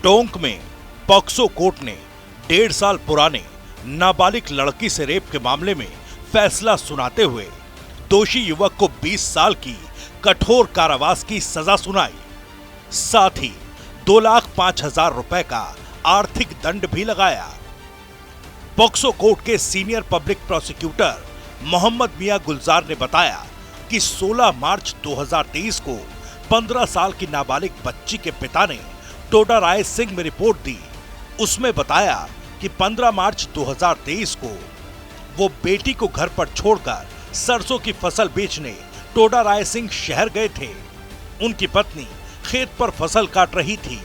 टोंक में POCSO court ने 1.5 साल पुराने नाबालिग लड़की से रेप के मामले में फैसला सुनाते हुए दोषी युवक को 20 साल की कठोर कारावास की सजा सुनाई। साथ ही 2,05,000 रुपए का आर्थिक दंड भी लगाया। पॉक्सो कोर्ट के सीनियर पब्लिक प्रोसिक्यूटर मोहम्मद मियां गुलजार ने बताया कि 16 मार्च 2023 को 15 साल की नाबालिग बच्ची के पिता ने टोडा राय सिंह में रिपोर्ट दी। उसमें बताया कि 15 मार्च 2023 को वो बेटी को घर पर छोड़कर सरसों की फसल बेचने टोडा राय सिंह शहर गए थे। उनकी पत्नी खेत पर फसल काट रही थी,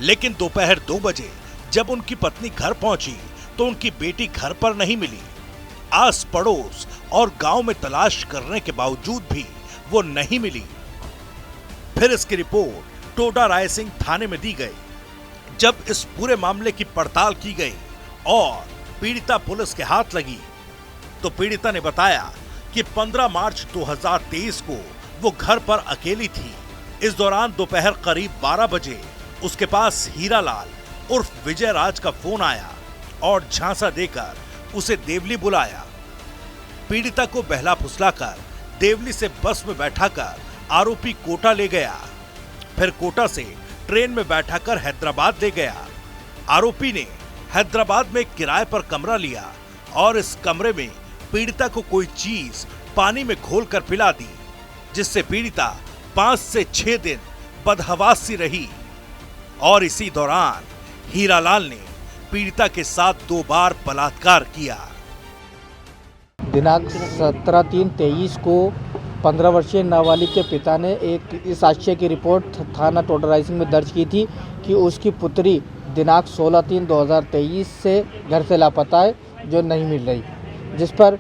लेकिन दोपहर 2 बजे जब उनकी पत्नी घर पहुंची तो उनकी बेटी घर पर नहीं मिली। आस पड़ोस और गांव में तलाश करने के बावजूद भी वो नहीं मिली। फिर इसकी रिपोर्ट टोडा राय सिंह थाने में दी गई। जब इस पूरे मामले की पड़ताल की गई और पीड़िता पुलिस के हाथ लगी तो पीड़िता ने बताया कि 15 मार्च 2023 को वो घर पर अकेली थी। इस दौरान दोपहर करीब 12 बजे उसके पास हीरालाल उर्फ विजय राज का फोन आया और झांसा देकर उसे देवली बुलाया। पीड़िता को बहला फुसलाकर देवली से बस में बैठाकर आरोपी कोटा ले गया। फिर कोटा से ट्रेन में बैठाकर हैदराबाद ले गया। आरोपी ने हैदराबाद में किराए पर कमरा लिया और इस कमरे में पीड़िता को कोई चीज पानी में घोलकर पिला दी, जिससे पीड़िता 5 से 6 दिन बदहवास सी रही। और इसी दौरान हीरालाल ने पीड़िता के साथ 2 बार बलात्कार किया। दिनांक 17/3/23 को 15 वर्षीय नाबालिग के पिता ने एक इस आशय की रिपोर्ट थाना टोडा राय सिंह में दर्ज की थी कि उसकी पुत्री दिनांक 16/3/2023 से घर से लापता है, जो नहीं मिल रही। जिस पर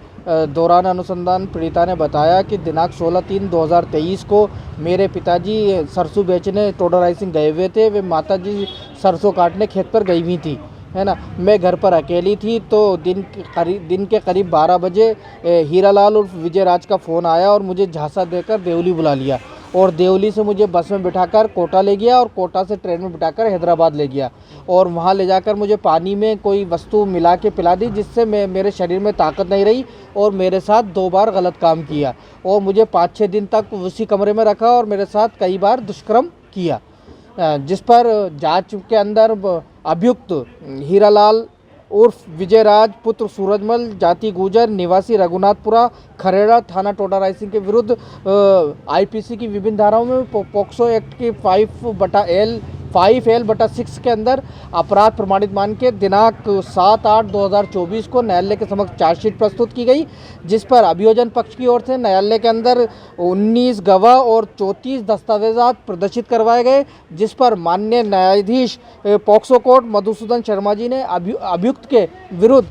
दौरान अनुसंधान पीड़िता ने बताया कि दिनांक 16/3/2023 को मेरे पिताजी सरसों बेचने टोडा राय सिंह गए हुए थे। वे माताजी सरसों काटने खेत पर गई हुई थी, है ना। मैं घर पर अकेली थी तो दिन के करीब 12 बजे हीरालाल और विजय राज का फ़ोन आया और मुझे झांसा देकर देवली बुला लिया और देवली से मुझे बस में बिठाकर कोटा ले गया और कोटा से ट्रेन में बिठाकर हैदराबाद ले गया और वहाँ ले जाकर मुझे पानी में कोई वस्तु मिला के पिला दी, जिससे मेरे शरीर में ताकत नहीं रही और मेरे साथ 2 बार गलत काम किया और मुझे 5-6 दिन तक उसी कमरे में रखा और मेरे साथ कई बार दुष्कर्म किया। जिस पर जांच के अंदर अभियुक्त हीरालाल उर्फ विजय राज पुत्र सूरजमल जाति गुजर निवासी रघुनाथपुरा खरेड़ा थाना टोडा राय सिंह के विरुद्ध आईपीसी की विभिन्न धाराओं में पॉक्सो एक्ट की 5L/6 के अंदर अपराध प्रमाणित मान के दिनांक 7/8/2024 को न्यायालय के समक्ष चार्जशीट प्रस्तुत की गई, जिस पर अभियोजन पक्ष की ओर से न्यायालय के अंदर 19 गवाह और 34 दस्तावेजात प्रदर्शित करवाए गए, जिस पर माननीय न्यायाधीश पॉक्सो कोर्ट मधुसूदन शर्मा जी ने अभियुक्त के विरुद्ध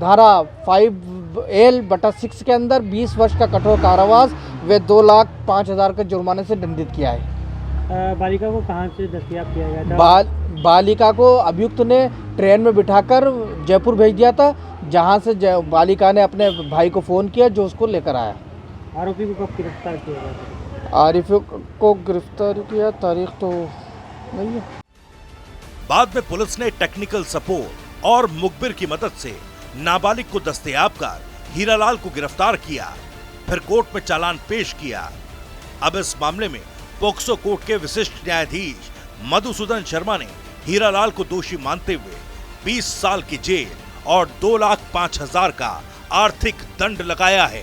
धारा 5L/6 के अंदर 20 वर्ष का कठोर कारावास व 2,05,000 के जुर्माने से दंडित किया है। बालिका को कहाँ से दस्तयाब किया गया था? बालिका को अभियुक्त ने ट्रेन में बिठाकर जयपुर भेज दिया था, जहां से बालिका ने अपने भाई को फ़ोन किया जो उसको लेकर आया। आरोपी को कब गिरफ्तार किया गया? आरोपी को गिरफ्तार किया तारीख तो नहीं है। बाद में पुलिस ने टेक्निकल सपोर्ट और मुखबिर की मदद से नाबालिग को दस्तयाब कर हीरालाल को गिरफ्तार किया, फिर कोर्ट में चालान पेश किया। अब इस मामले में पॉक्सो कोर्ट के विशिष्ट न्यायाधीश मधुसूदन शर्मा ने हीरालाल को दोषी मानते हुए 20 साल की जेल और 2,05,000 का आर्थिक दंड लगाया है।